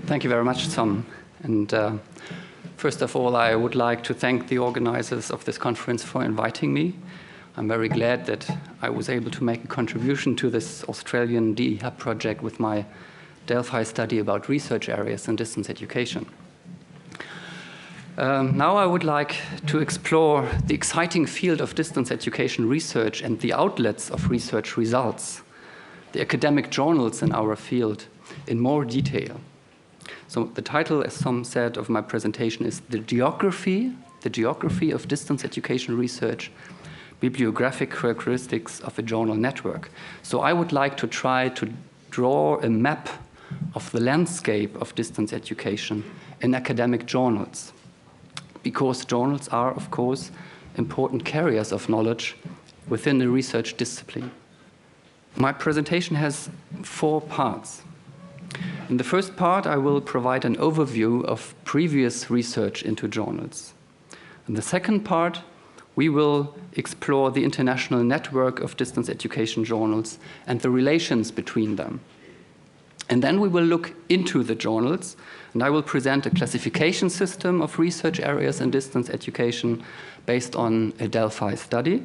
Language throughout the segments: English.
Thank you very much, Tom. And first of all, I would like to thank the organizers of this conference for inviting me. I'm very glad that I was able to make a contribution to this Australian dehub project with my Delphi study about research areas in distance education. Now I would like to explore the exciting field of distance education research and the outlets of research results, the academic journals in our field, in more detail. So the title, as Tom said, of my presentation is The Geography of Distance Education Research, Bibliographic Characteristics of a Journal Network. So I would like to try to draw a map of the landscape of distance education in academic journals, because journals are, of course, important carriers of knowledge within the research discipline. My presentation has 4 parts. In the first part, I will provide an overview of previous research into journals. In the second part, we will explore the international network of distance education journals and the relations between them. And then we will look into the journals, and I will present a classification system of research areas in distance education based on a Delphi study.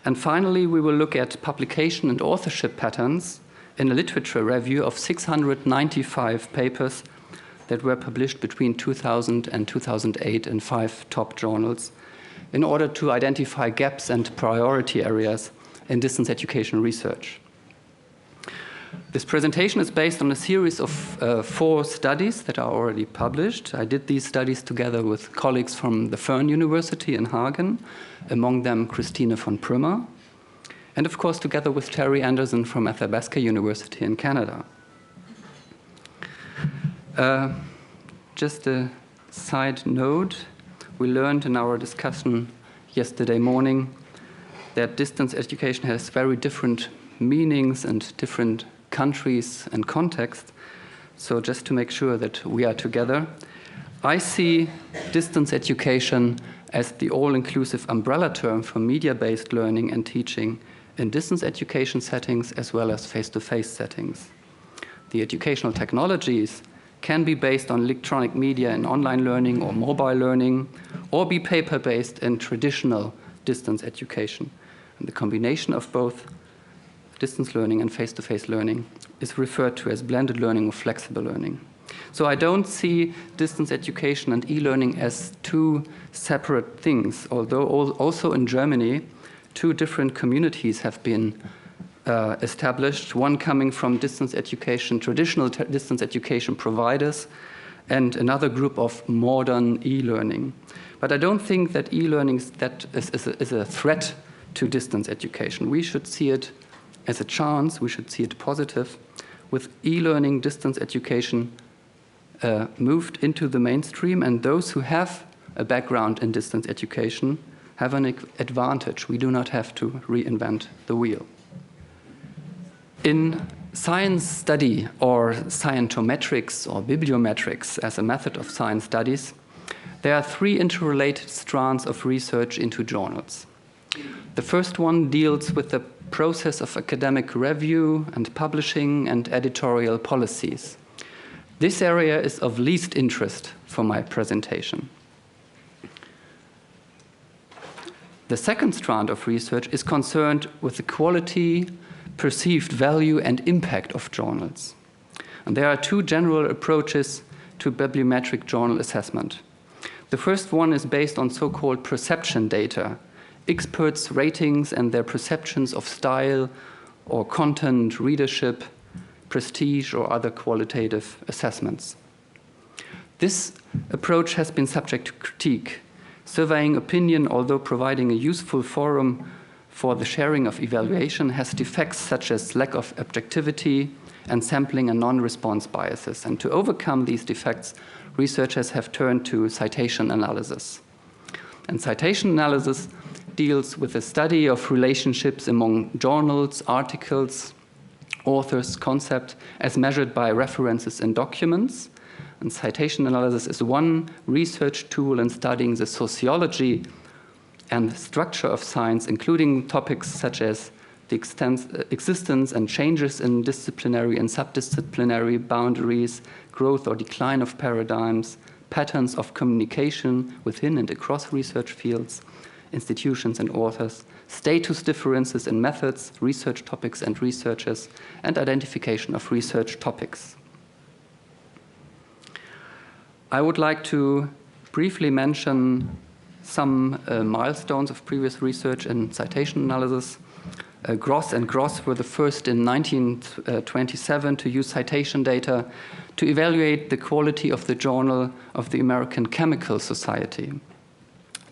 And finally, we will look at publication and authorship patterns in a literature review of 695 papers that were published between 2000 and 2008 in 5 top journals in order to identify gaps and priority areas in distance education research. This presentation is based on a series of 4 studies that are already published. I did these studies together with colleagues from the Fern University in Hagen, among them Christine von Prümmer, and of course together with Terry Anderson from Athabasca University in Canada. Just a side note, we learned in our discussion yesterday morning that distance education has very different meanings and different countries and contexts. So just to make sure that we are together, I see distance education as the all-inclusive umbrella term for media-based learning and teaching in distance education settings as well as face-to-face settings. The educational technologies can be based on electronic media in online learning or mobile learning, or be paper-based in traditional distance education. And the combination of both distance learning and face-to-face learning is referred to as blended learning or flexible learning. So I don't see distance education and e-learning as 2 separate things, although also in Germany, 2 different communities have been established, one coming from distance education, traditional distance education providers, and another group of modern e-learning. But I don't think that e-learning is a threat to distance education. We should see it as a chance, we should see it positive. With e-learning, distance education moved into the mainstream, and those who have a background in distance education have an advantage. We do not have to reinvent the wheel. In science study, or scientometrics or bibliometrics as a method of science studies, there are 3 interrelated strands of research into journals. The first one deals with the process of academic review and publishing and editorial policies. This area is of least interest for my presentation. The second strand of research is concerned with the quality, perceived value, and impact of journals. And there are 2 general approaches to bibliometric journal assessment. The first one is based on so-called perception data, experts' ratings and their perceptions of style or content, readership, prestige, or other qualitative assessments. This approach has been subject to critique. Surveying opinion, although providing a useful forum for the sharing of evaluation, has defects such as lack of objectivity and sampling and non-response biases. And to overcome these defects, researchers have turned to citation analysis. And citation analysis deals with the study of relationships among journals, articles, authors, concept, as measured by references in documents. And citation analysis is one research tool in studying the sociology and the structure of science, including topics such as the existence and changes in disciplinary and subdisciplinary boundaries, growth or decline of paradigms, patterns of communication within and across research fields, institutions and authors, status differences in methods, research topics and researchers, and identification of research topics. I would like to briefly mention some milestones of previous research and citation analysis. Gross and Gross were the first in 1927 to use citation data to evaluate the quality of the Journal of the American Chemical Society.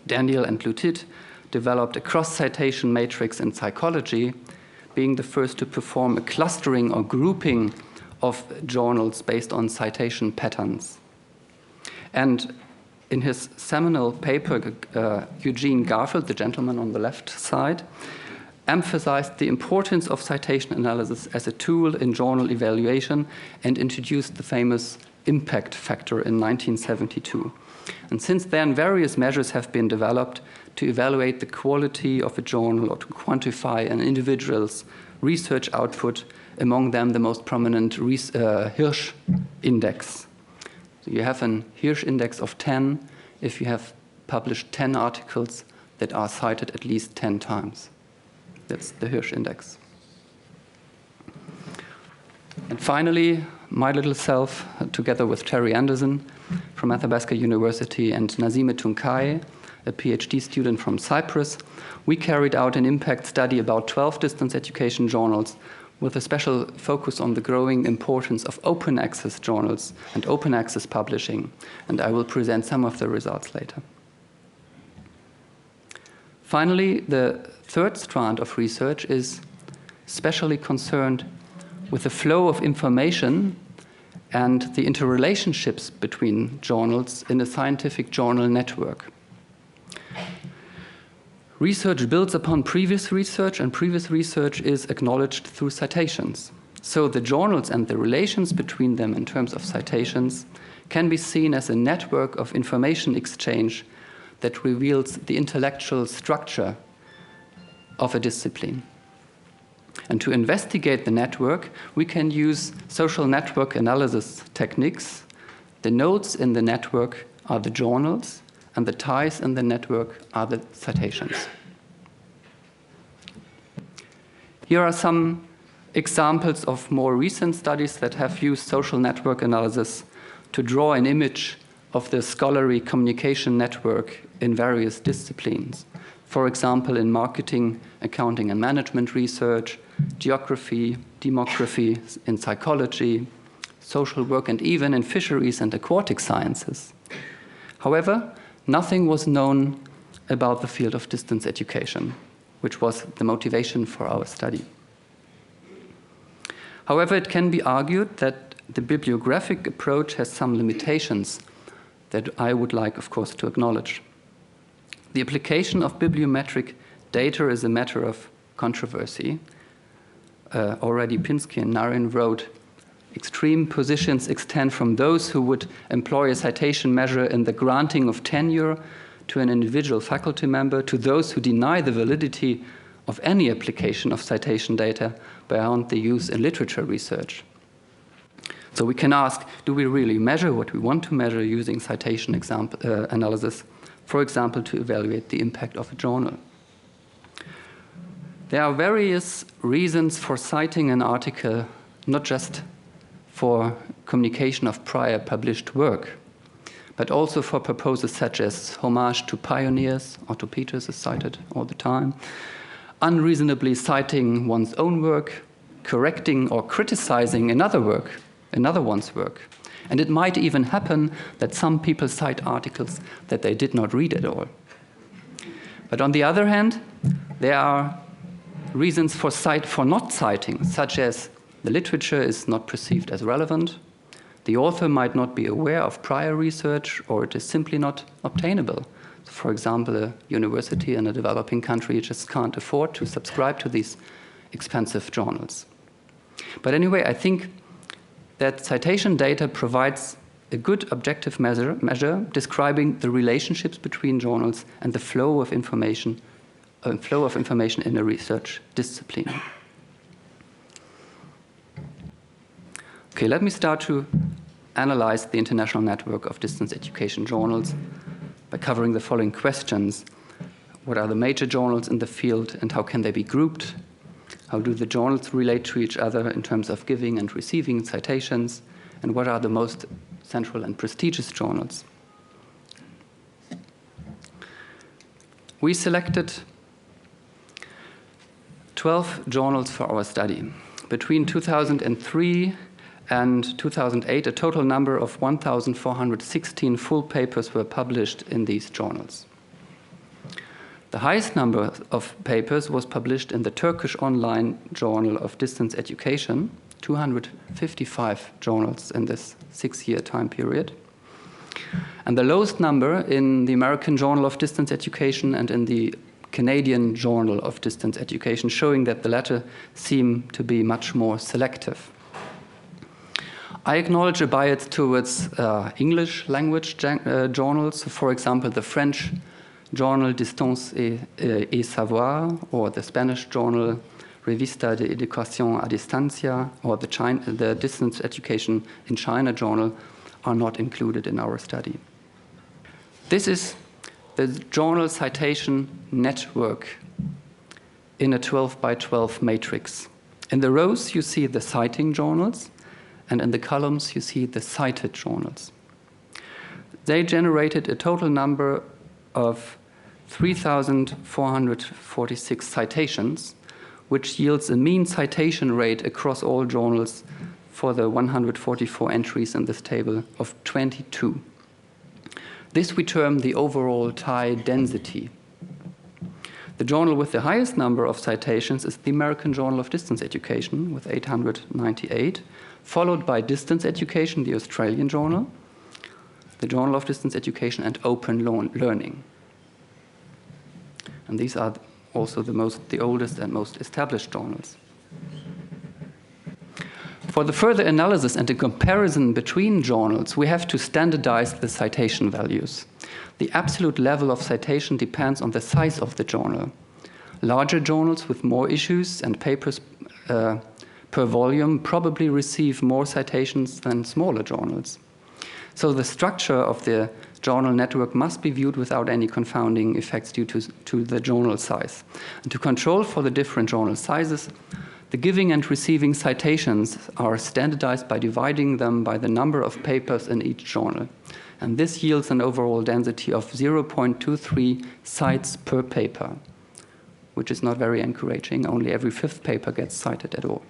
Daniel and Lutit developed a cross-citation matrix in psychology, being the first to perform a clustering or grouping of journals based on citation patterns. And in his seminal paper, Eugene Garfield, the gentleman on the left side, emphasized the importance of citation analysis as a tool in journal evaluation and introduced the famous impact factor in 1972. And since then, various measures have been developed to evaluate the quality of a journal or to quantify an individual's research output, among them the most prominent Hirsch index. So you have an Hirsch index of 10 if you have published 10 articles that are cited at least 10 times. That's the Hirsch index. And finally, my little self, together with Terry Anderson from Athabasca University and Nazime Tunkai, a PhD student from Cyprus, we carried out an impact study about 12 distance education journals with a special focus on the growing importance of open access journals and open access publishing. And I will present some of the results later. Finally, the third strand of research is specially concerned with the flow of information and the interrelationships between journals in a scientific journal network. Research builds upon previous research, and previous research is acknowledged through citations. So the journals and the relations between them in terms of citations can be seen as a network of information exchange that reveals the intellectual structure of a discipline. And to investigate the network, we can use social network analysis techniques. The nodes in the network are the journals, and the ties in the network are the citations. Here are some examples of more recent studies that have used social network analysis to draw an image of the scholarly communication network in various disciplines. For example, in marketing, accounting and management research, geography, demography, in psychology, social work, and even in fisheries and aquatic sciences. However, nothing was known about the field of distance education, which was the motivation for our study. However, it can be argued that the bibliographic approach has some limitations that I would like, of course, to acknowledge. The application of bibliometric data is a matter of controversy. Already Pinsky and Narin wrote, extreme positions extend from those who would employ a citation measure in the granting of tenure to an individual faculty member to those who deny the validity of any application of citation data beyond the use in literature research. So we can ask, do we really measure what we want to measure using citation analysis, for example, to evaluate the impact of a journal? There are various reasons for citing an article, not just for communication of prior published work, but also for purposes such as homage to pioneers. Otto Peters is cited all the time. Unreasonably citing one's own work, correcting or criticizing another one's work. And it might even happen that some people cite articles that they did not read at all. But on the other hand, there are reasons for not citing, such as the literature is not perceived as relevant, the author might not be aware of prior research, or it is simply not obtainable. For example, a university in a developing country just can't afford to subscribe to these expensive journals. But anyway, I think that citation data provides a good objective measure describing the relationships between journals and the flow of information flow of information in a research discipline. Okay, let me start to analyze the international network of distance education journals by covering the following questions. What are the major journals in the field and how can they be grouped? How do the journals relate to each other in terms of giving and receiving citations? And what are the most central and prestigious journals? We selected 12 journals for our study. Between 2003 and 2008, a total number of 1,416 full papers were published in these journals. The highest number of papers was published in the Turkish online journal of distance education, 255 journals in this 6-year time period. And the lowest number in the American Journal of Distance Education and in the Canadian Journal of Distance Education, showing that the latter seem to be much more selective. I acknowledge a bias towards English language journals, for example, the French journal Distance et Savoir, or the Spanish journal Revista de Educación a Distancia, or the Distance Education in China journal are not included in our study. This is the journal citation network in a 12 by 12 matrix. In the rows, you see the citing journals, and in the columns, you see the cited journals. They generated a total number of 3,446 citations, which yields a mean citation rate across all journals for the 144 entries in this table of 22. This we term the overall tie density. The journal with the highest number of citations is the American Journal of Distance Education with 898, followed by Distance Education, the Australian journal, the Journal of Distance Education, and Open Learning. And these are also the oldest and most established journals. For the further analysis and a comparison between journals, we have to standardize the citation values. The absolute level of citation depends on the size of the journal. Larger journals with more issues and papers per volume probably receive more citations than smaller journals. So the structure of the journal network must be viewed without any confounding effects due to the journal size. And to control for the different journal sizes, the giving and receiving citations are standardized by dividing them by the number of papers in each journal. And this yields an overall density of 0.23 cites per paper, which is not very encouraging. Only every 5th paper gets cited at all.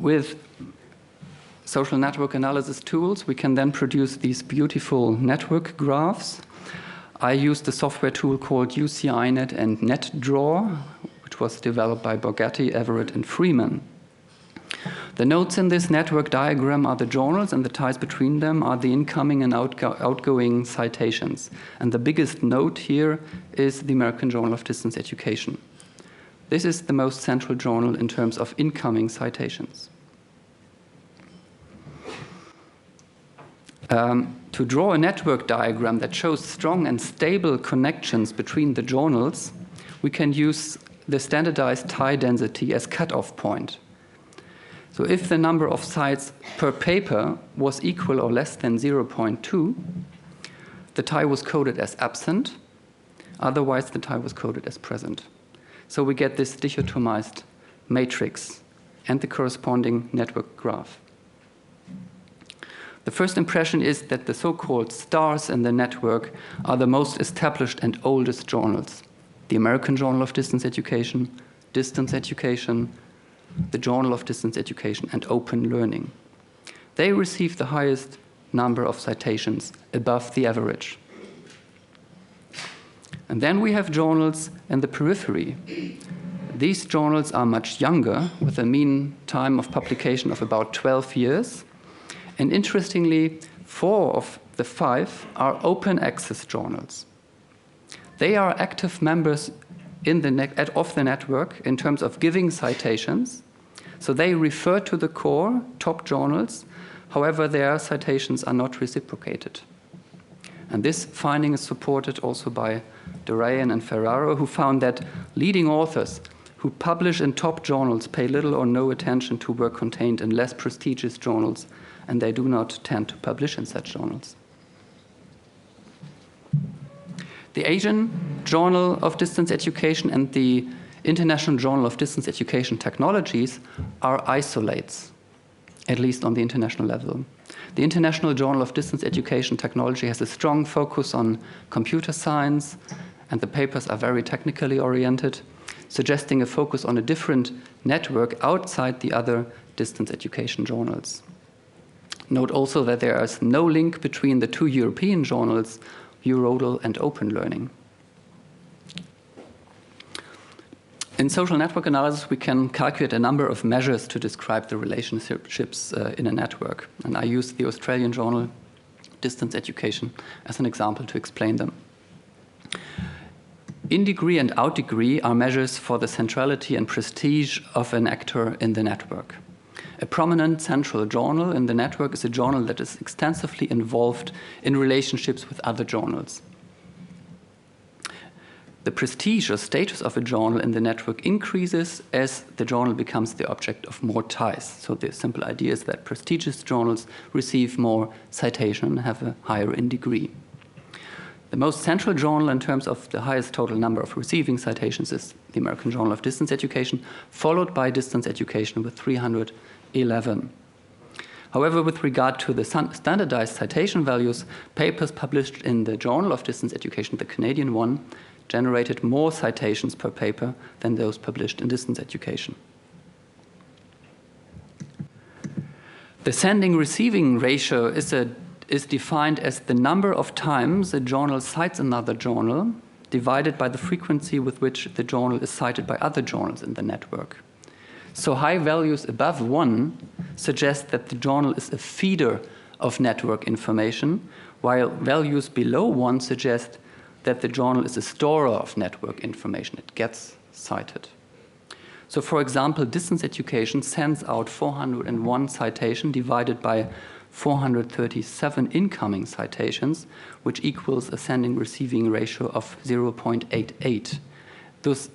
With social network analysis tools, we can then produce these beautiful network graphs. I used a software tool called UCINet and NetDraw, which was developed by Borgatti, Everett, and Freeman. The nodes in this network diagram are the journals, and the ties between them are the incoming and outgoing citations. And the biggest node here is the American Journal of Distance Education. This is the most central journal in terms of incoming citations. To draw a network diagram that shows strong and stable connections between the journals, we can use the standardized tie density as cutoff point. So if the number of cites per paper was equal or less than 0.2, the tie was coded as absent. Otherwise, the tie was coded as present. So we get this dichotomized matrix and the corresponding network graph. The first impression is that the so-called stars in the network are the most established and oldest journals. The American Journal of Distance Education, the Journal of Distance Education, and Open Learning. They receive the highest number of citations above the average. And then we have journals in the periphery. These journals are much younger, with a mean time of publication of about 12 years. And interestingly, 4 of the 5 are open access journals. They are active members of the network in terms of giving citations. So they refer to the core top journals. However, their citations are not reciprocated. And this finding is supported also by Durayan and Ferraro, who found that leading authors who publish in top journals pay little or no attention to work contained in less prestigious journals, and they do not tend to publish in such journals. The Asian Journal of Distance Education and the International Journal of Distance Education Technologies are isolates, at least on the international level. The International Journal of Distance Education Technology has a strong focus on computer science, and the papers are very technically oriented, suggesting a focus on a different network outside the other distance education journals. Note also that there is no link between the two European journals, Eurodal and Open Learning. In social network analysis, we can calculate a number of measures to describe the relationships in a network. And I use the Australian journal Distance Education as an example to explain them. In-degree and out-degree are measures for the centrality and prestige of an actor in the network. A prominent central journal in the network is a journal that is extensively involved in relationships with other journals. The prestige or status of a journal in the network increases as the journal becomes the object of more ties. So the simple idea is that prestigious journals receive more citation and have a higher in-degree. The most central journal in terms of the highest total number of receiving citations is the American Journal of Distance Education, followed by Distance Education with 311. However, with regard to the standardized citation values, papers published in the Journal of Distance Education, the Canadian one, generated more citations per paper than those published in Distance Education. The sending-receiving ratio is defined as the number of times a journal cites another journal divided by the frequency with which the journal is cited by other journals in the network. So high values above 1 suggest that the journal is a feeder of network information, while values below 1 suggest that the journal is a storer of network information. It gets cited. So for example, Distance Education sends out 401 citation divided by 437 incoming citations, which equals a sending-receiving ratio of 0.88. Thus,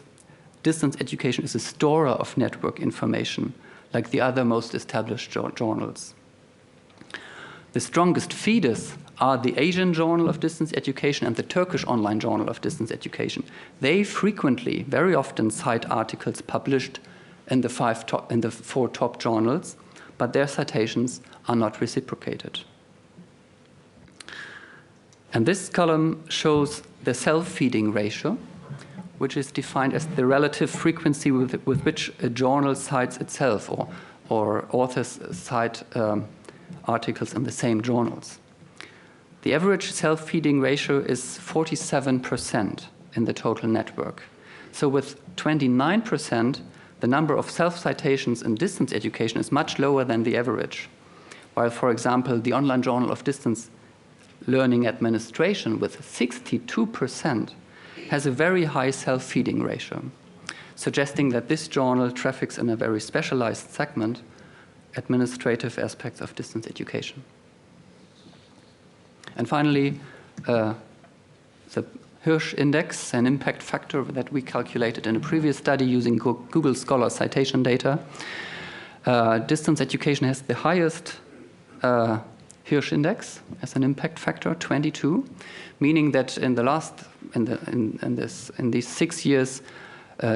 Distance Education is a storer of network information, like the other most established journals. The strongest feeders are the Asian Journal of Distance Education and the Turkish Online Journal of Distance Education. They frequently, very often, cite articles published in the 4 top journals, but their citations are not reciprocated. And this column shows the self-feeding ratio, which is defined as the relative frequency with which a journal cites itself, or authors cite articles in the same journals. The average self-feeding ratio is 47% in the total network. So with 29%, the number of self-citations in distance education is much lower than the average. While, for example, the Online Journal of Distance Learning Administration with 62% has a very high self-feeding ratio, suggesting that this journal traffics in a very specialized segment, administrative aspects of distance education. And finally, the Hirsch index, an impact factor that we calculated in a previous study using Google Scholar citation data. Distance education has the highest Hirsch index as an impact factor, 22, meaning that in these 6 years,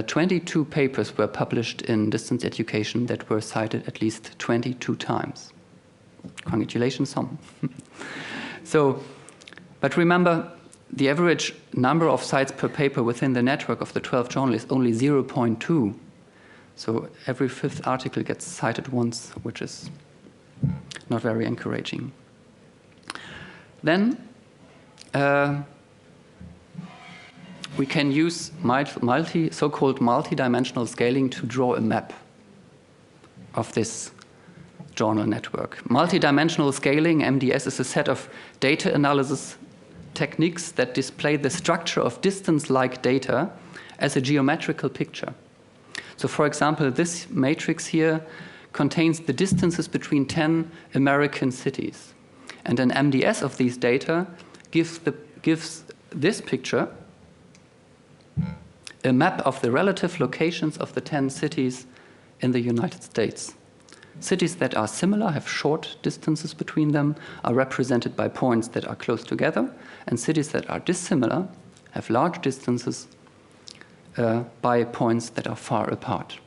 22 papers were published in distance education that were cited at least 22 times. Congratulations, some. But remember, the average number of cites per paper within the network of the 12 journals is only 0.2. So every 5th article gets cited once, which is not very encouraging. Then we can use so-called multi-dimensional scaling to draw a map of this journal network. Multi-dimensional scaling, MDS, is a set of data analysis techniques that display the structure of distance-like data as a geometrical picture. So for example, this matrix here contains the distances between 10 American cities. And an MDS of these data gives this picture a map of the relative locations of the 10 cities in the United States. Cities that are similar, have short distances between them, are represented by points that are close together, and cities that are dissimilar have large distances by points that are far apart.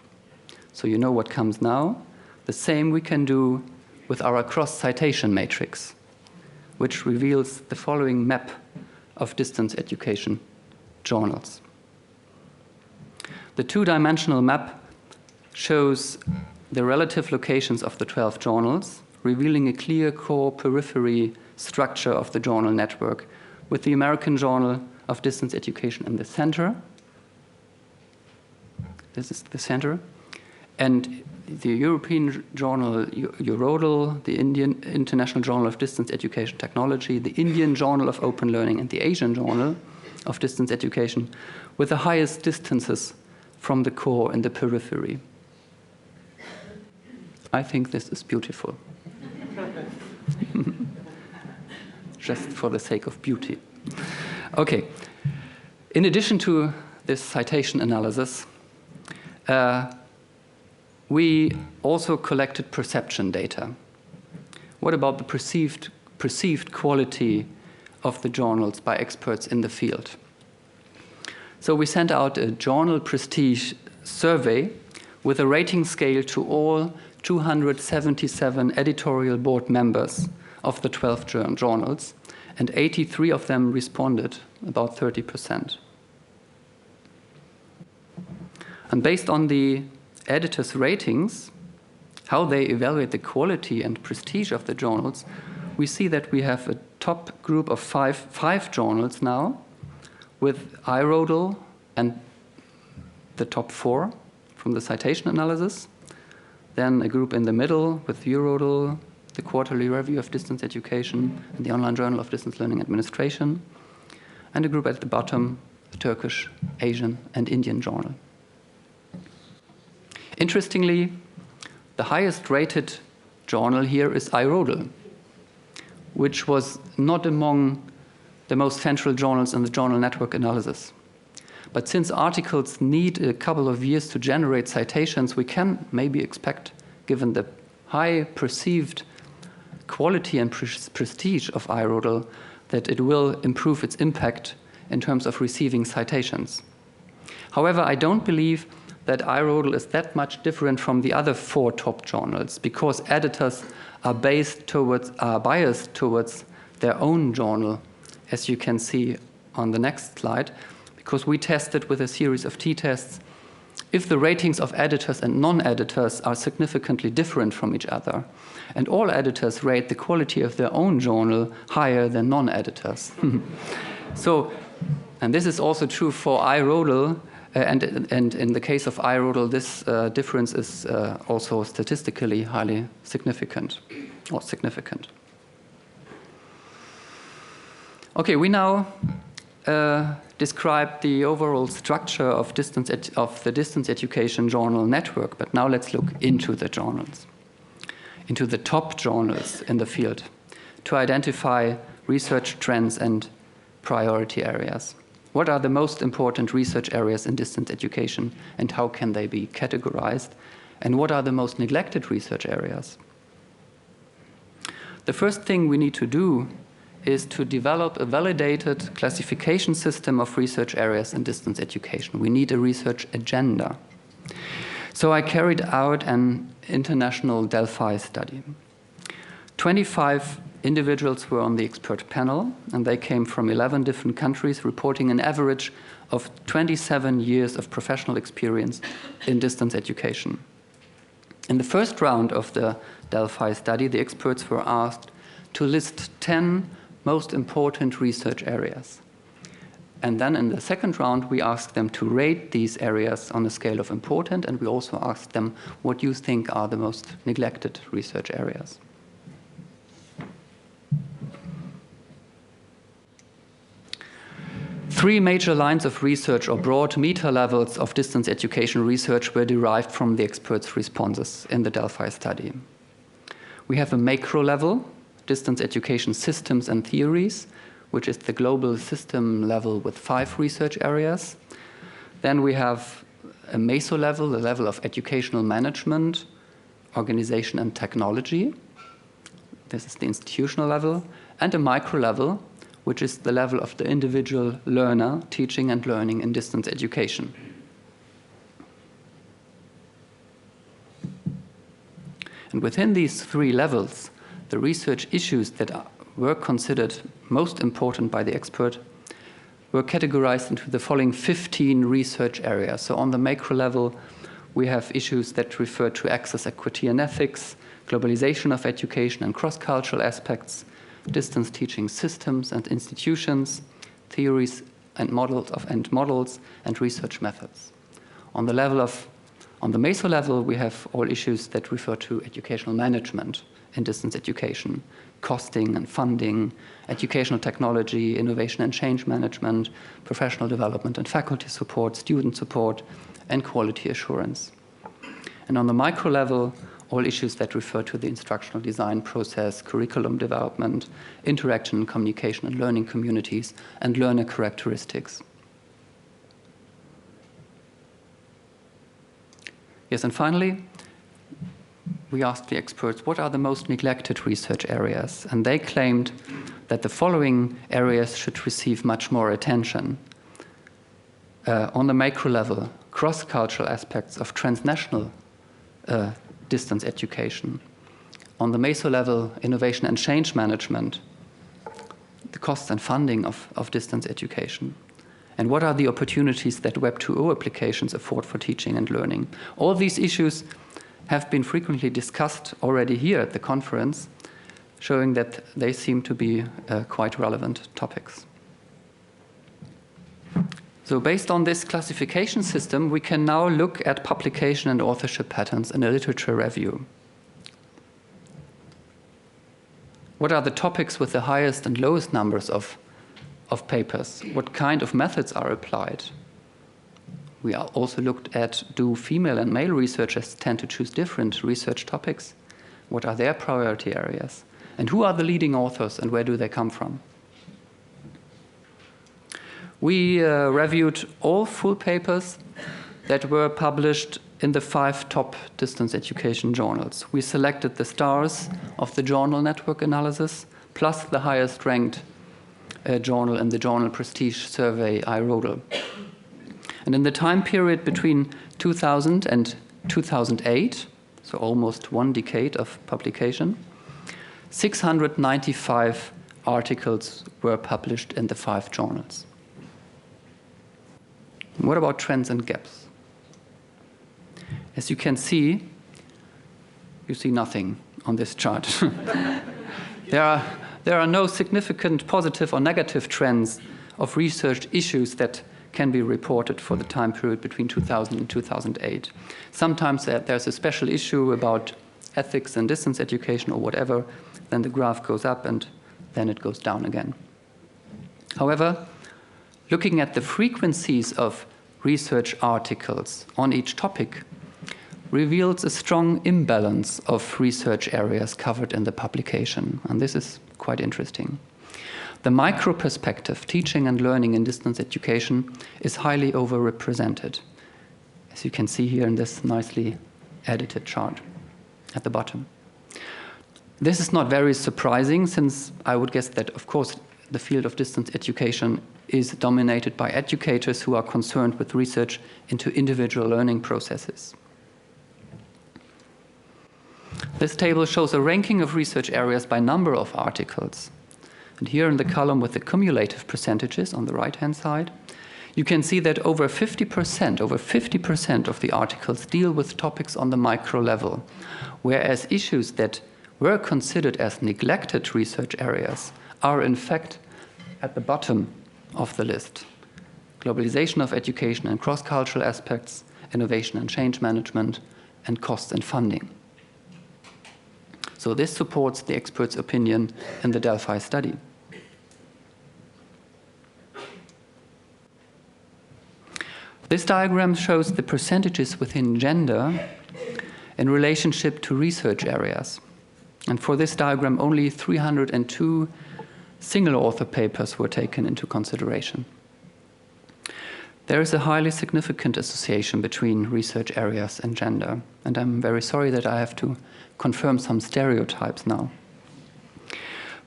So you know what comes now? The same we can do with our cross-citation matrix, which reveals the following map of distance education journals. The two-dimensional map shows the relative locations of the 12 journals, revealing a clear core periphery structure of the journal network, with the American Journal of Distance Education in the center. This is the center. And the European Journal Eurodal, the Indian International Journal of Distance Education Technology, the Indian Journal of Open Learning, and the Asian Journal of Distance Education, with the highest distances from the core in the periphery. I think this is beautiful. Just for the sake of beauty. Okay. In addition to this citation analysis, we also collected perception data. What about the perceived quality of the journals by experts in the field? So we sent out a journal prestige survey with a rating scale to all 277 editorial board members of the 12 journals, and 83 of them responded, about 30%. And based on the editors' ratings, how they evaluate the quality and prestige of the journals, we see that we have a top group of five journals now, with iRodal and the top 4 from the citation analysis. Then a group in the middle with Eurodal, the Quarterly Review of Distance Education, and the Online Journal of Distance Learning Administration. And a group at the bottom, the Turkish, Asian, and Indian Journal. Interestingly, the highest rated journal here is iRodal, which was not among the most central journals in the journal network analysis. But since articles need a couple of years to generate citations, we can maybe expect, given the high perceived quality and prestige of iRodal, that it will improve its impact in terms of receiving citations. However, I don't believe that iRodal is that much different from the other 4 top journals, because editors are biased towards their own journal, as you can see on the next slide, because we tested with a series of t-tests if the ratings of editors and non-editors are significantly different from each other. And all editors rate the quality of their own journal higher than non-editors. So, and this is also true for iRodal, and in the case of iRodal, this difference is also statistically highly significant, or significant. Okay, we now describe the overall structure of the distance education journal network, but now let's look into the journals, into the top journals in the field, to identify research trends and priority areas. What are the most important research areas in distance education, and how can they be categorized? And what are the most neglected research areas? The first thing we need to do is to develop a validated classification system of research areas in distance education. We need a research agenda. So I carried out an international Delphi study. 25 individuals were on the expert panel, and they came from 11 different countries, reporting an average of 27 years of professional experience in distance education. In the first round of the Delphi study, the experts were asked to list 10 most important research areas. And then in the second round, we asked them to rate these areas on a scale of important, and we also asked them what you think are the most neglected research areas. Three major lines of research, or broad meta levels of distance education research, were derived from the experts' responses in the Delphi study. We have a macro level, distance education systems and theories, which is the global system level with 5 research areas. Then we have a meso level, the level of educational management, organization and technology. This is the institutional level. And a micro level, which is the level of the individual learner, teaching and learning in distance education. And within these 3 levels, the research issues that were considered most important by the expert were categorized into the following 15 research areas. So on the macro level, we have issues that refer to access, equity, and ethics, globalization of education and cross-cultural aspects, distance teaching systems and institutions, theories and models, and research methods. On the meso level, we have all issues that refer to educational management in distance education, costing and funding, educational technology, innovation and change management, professional development and faculty support, student support, and quality assurance. And on the micro level, all issues that refer to the instructional design process, curriculum development, interaction and communication and learning communities, and learner characteristics. Yes, and finally, we asked the experts, what are the most neglected research areas? And they claimed that the following areas should receive much more attention. On the macro level, cross-cultural aspects of transnational distance education. On the meso level, innovation and change management, the costs and funding of distance education. And what are the opportunities that Web 2.0 applications afford for teaching and learning? All these issues have been frequently discussed already here at the conference, showing that they seem to be quite relevant topics. So based on this classification system, we can now look at publication and authorship patterns in a literature review. What are the topics with the highest and lowest numbers of papers? What kind of methods are applied? We also looked at, do female and male researchers tend to choose different research topics? What are their priority areas? And who are the leading authors and where do they come from? We reviewed all full papers that were published in the 5 top distance education journals. We selected the stars of the journal network analysis, plus the highest ranked journal in the journal prestige survey, iRodel. And in the time period between 2000 and 2008, so almost 1 decade of publication, 695 articles were published in the 5 journals. What about trends and gaps? As you can see, you see nothing on this chart. There are no significant positive or negative trends of research issues that can be reported for the time period between 2000 and 2008. Sometimes there's a special issue about ethics and distance education or whatever, then the graph goes up and then it goes down again. However, looking at the frequencies of research articles on each topic reveals a strong imbalance of research areas covered in the publication, and this is quite interesting. The micro perspective, teaching and learning in distance education, is highly overrepresented, as you can see here in this nicely edited chart at the bottom. This is not very surprising, since I would guess that, of course, the field of distance education is dominated by educators who are concerned with research into individual learning processes. This table shows a ranking of research areas by number of articles. And here in the column with the cumulative percentages on the right-hand side, you can see that over 50% of the articles deal with topics on the micro level, whereas issues that were considered as neglected research areas are in fact at the bottom of the list. Globalization of education and cross-cultural aspects, innovation and change management, and cost and funding. So this supports the expert's opinion in the Delphi study. This diagram shows the percentages within gender in relationship to research areas. And for this diagram, only 302 single author papers were taken into consideration. There is a highly significant association between research areas and gender, and I'm very sorry that I have to confirm some stereotypes now.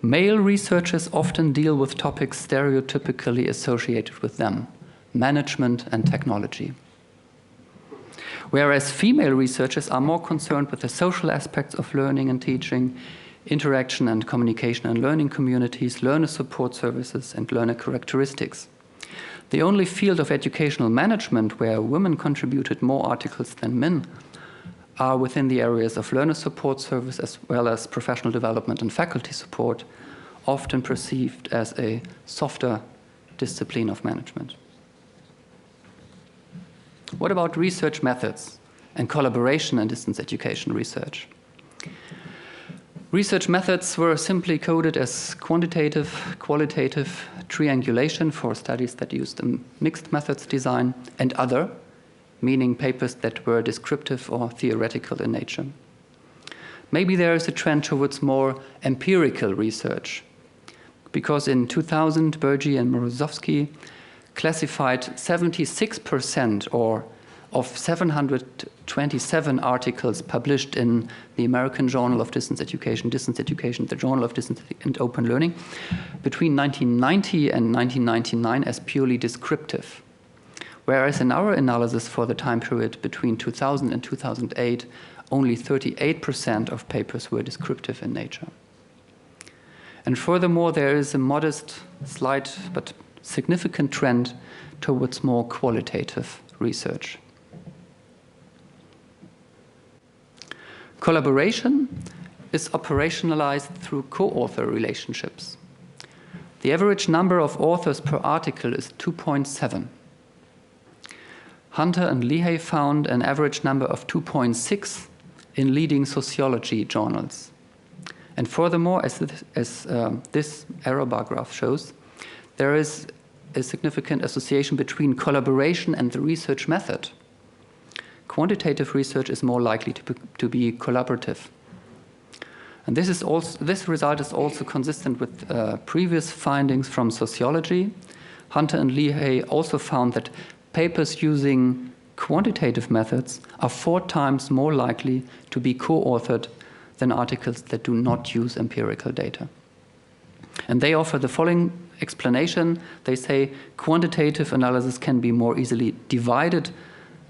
Male researchers often deal with topics stereotypically associated with them, management and technology. Whereas female researchers are more concerned with the social aspects of learning and teaching, interaction and communication in learning communities, learner support services, and learner characteristics. The only field of educational management where women contributed more articles than men are within the areas of learner support service as well as professional development and faculty support, often perceived as a softer discipline of management. What about research methods and collaboration in distance education research? Research methods were simply coded as quantitative, qualitative, triangulation for studies that used a mixed methods design, and other, meaning papers that were descriptive or theoretical in nature. Maybe there is a trend towards more empirical research, because in 2000, Bergy and Morozowski classified 76% or of 727 articles published in the American Journal of Distance Education, the Journal of Distance and Open Learning, between 1990 and 1999 as purely descriptive. Whereas in our analysis for the time period between 2000 and 2008, only 38% of papers were descriptive in nature. And furthermore, there is a modest, slight, but significant trend towards more qualitative research. Collaboration is operationalized through co-author relationships. The average number of authors per article is 2.7. Hunter and Lehey found an average number of 2.6 in leading sociology journals. And furthermore, as this error bar graph shows, there is a significant association between collaboration and the research method. Quantitative research is more likely to be collaborative. And this result is also consistent with previous findings from sociology. Hunter and Lehey also found that papers using quantitative methods are 4 times more likely to be co-authored than articles that do not use empirical data. And they offer the following explanation. They say quantitative analysis can be more easily divided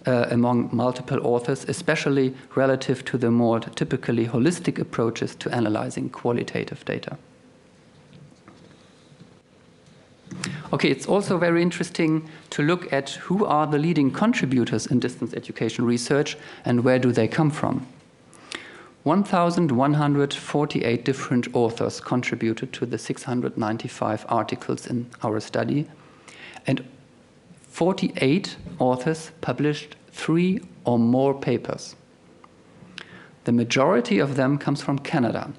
among multiple authors, especially relative to the more typically holistic approaches to analyzing qualitative data. Okay, it's also very interesting to look at who are the leading contributors in distance education research and where do they come from. 1,148 different authors contributed to the 695 articles in our study, and 48 authors published 3 or more papers. The majority of them comes from Canada.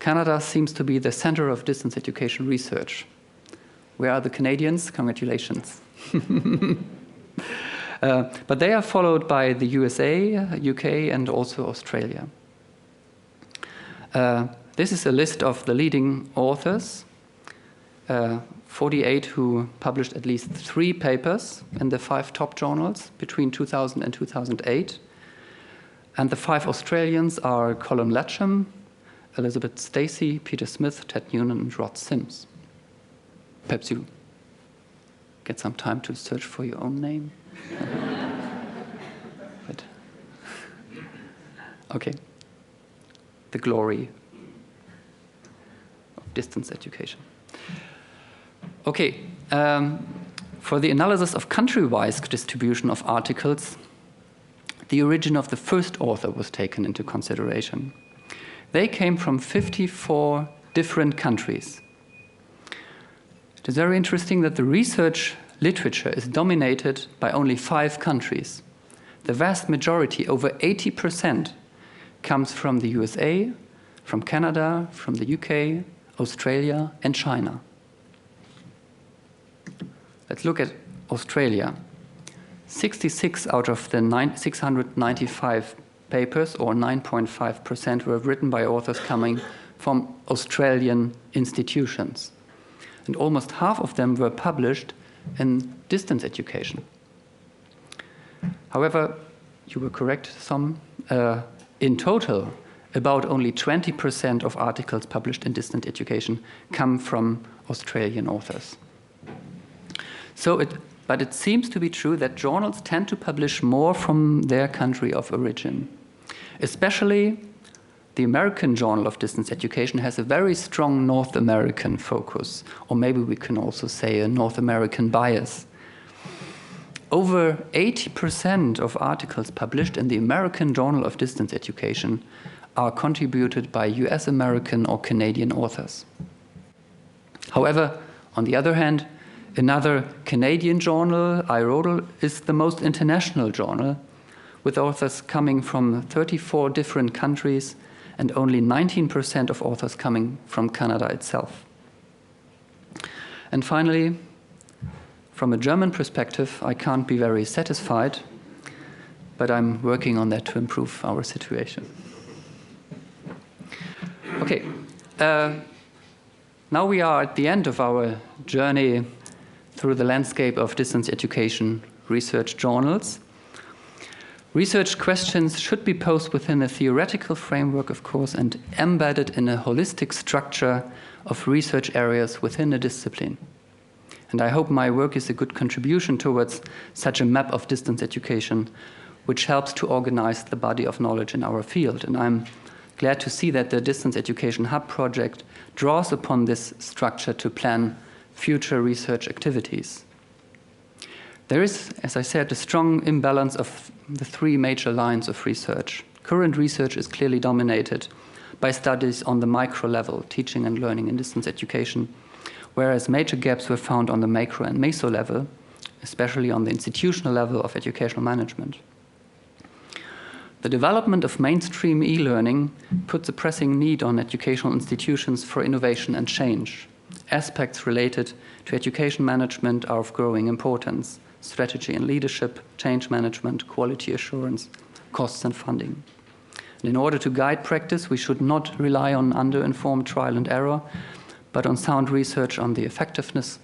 Canada seems to be the center of distance education research. Where are the Canadians? Congratulations. But they are followed by the USA, UK, and also Australia. This is a list of the leading authors, 48 who published at least 3 papers in the 5 top journals between 2000 and 2008. And the 5 Australians are Colin Latcham, Elizabeth Stacey, Peter Smith, Ted Noonan, and Rod Sims. Perhaps you get some time to search for your own name. But, okay. The glory of distance education. Okay. For the analysis of country-wise distribution of articles, the origin of the first author was taken into consideration. They came from 54 different countries. It is very interesting that the research literature is dominated by only 5 countries. The vast majority, over 80%, comes from the USA, from Canada, from the UK, Australia, and China. Let's look at Australia. 66 out of the 695 papers, or 9.5%, were written by authors coming from Australian institutions. And almost half of them were published in distance education. However, you were correct, some. In total, about only 20% of articles published in distance education come from Australian authors. But it seems to be true that journals tend to publish more from their country of origin. Especially the American Journal of Distance Education has a very strong North American focus, or maybe we can also say a North American bias. Over 80% of articles published in the American Journal of Distance Education are contributed by US American or Canadian authors. However, on the other hand, another Canadian journal, iRodel, is the most international journal, with authors coming from 34 different countries and only 19% of authors coming from Canada itself. And finally, from a German perspective, I can't be very satisfied, but I'm working on that to improve our situation. Okay, now we are at the end of our journey through the landscape of distance education research journals. Research questions should be posed within a theoretical framework, of course, and embedded in a holistic structure of research areas within a discipline. And I hope my work is a good contribution towards such a map of distance education, which helps to organize the body of knowledge in our field. And I'm glad to see that the Distance Education Hub project draws upon this structure to plan future research activities. There is, as I said, a strong imbalance of the three major lines of research. Current research is clearly dominated by studies on the micro level, teaching and learning in distance education, whereas major gaps were found on the macro and meso level, especially on the institutional level of educational management. The development of mainstream e-learning puts a pressing need on educational institutions for innovation and change. Aspects related to education management are of growing importance: strategy and leadership, change management, quality assurance, costs and funding. And in order to guide practice, we should not rely on under-informed trial and error, but on sound research on the effectiveness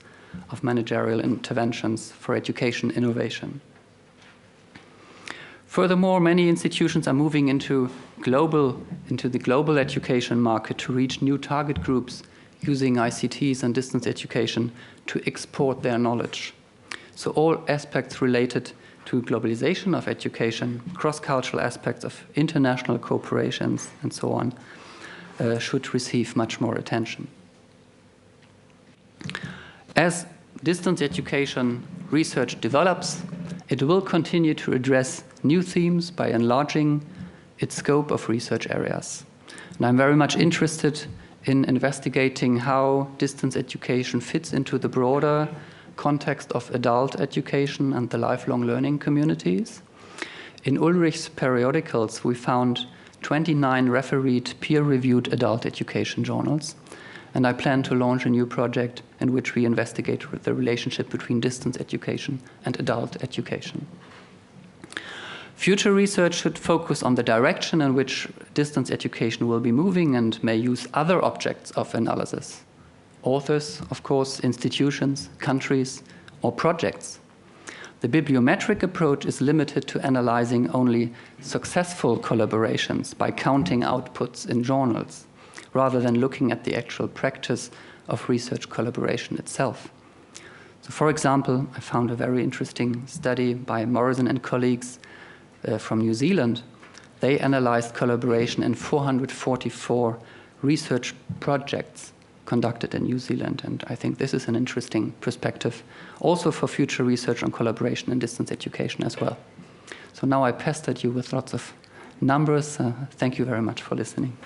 of managerial interventions for education innovation. Furthermore, many institutions are moving into the global education market to reach new target groups using ICTs and distance education to export their knowledge. So all aspects related to globalization of education, cross-cultural aspects of international cooperations, and so on, should receive much more attention. As distance education research develops, it will continue to address new themes by enlarging its scope of research areas. And I'm very much interested in investigating how distance education fits into the broader context of adult education and the lifelong learning communities. In Ulrich's periodicals, we found 29 refereed, peer-reviewed adult education journals, and I plan to launch a new project in which we investigate the relationship between distance education and adult education. Future research should focus on the direction in which distance education will be moving and may use other objects of analysis. Authors, of course, institutions, countries, or projects. The bibliometric approach is limited to analyzing only successful collaborations by counting outputs in journals, rather than looking at the actual practice of research collaboration itself. So, for example, I found a very interesting study by Morrison and colleagues from New Zealand. They analyzed collaboration in 444 research projects conducted in New Zealand, and I think this is an interesting perspective also for future research on collaboration in distance education as well. So now I pestered you with lots of numbers. Thank you very much for listening.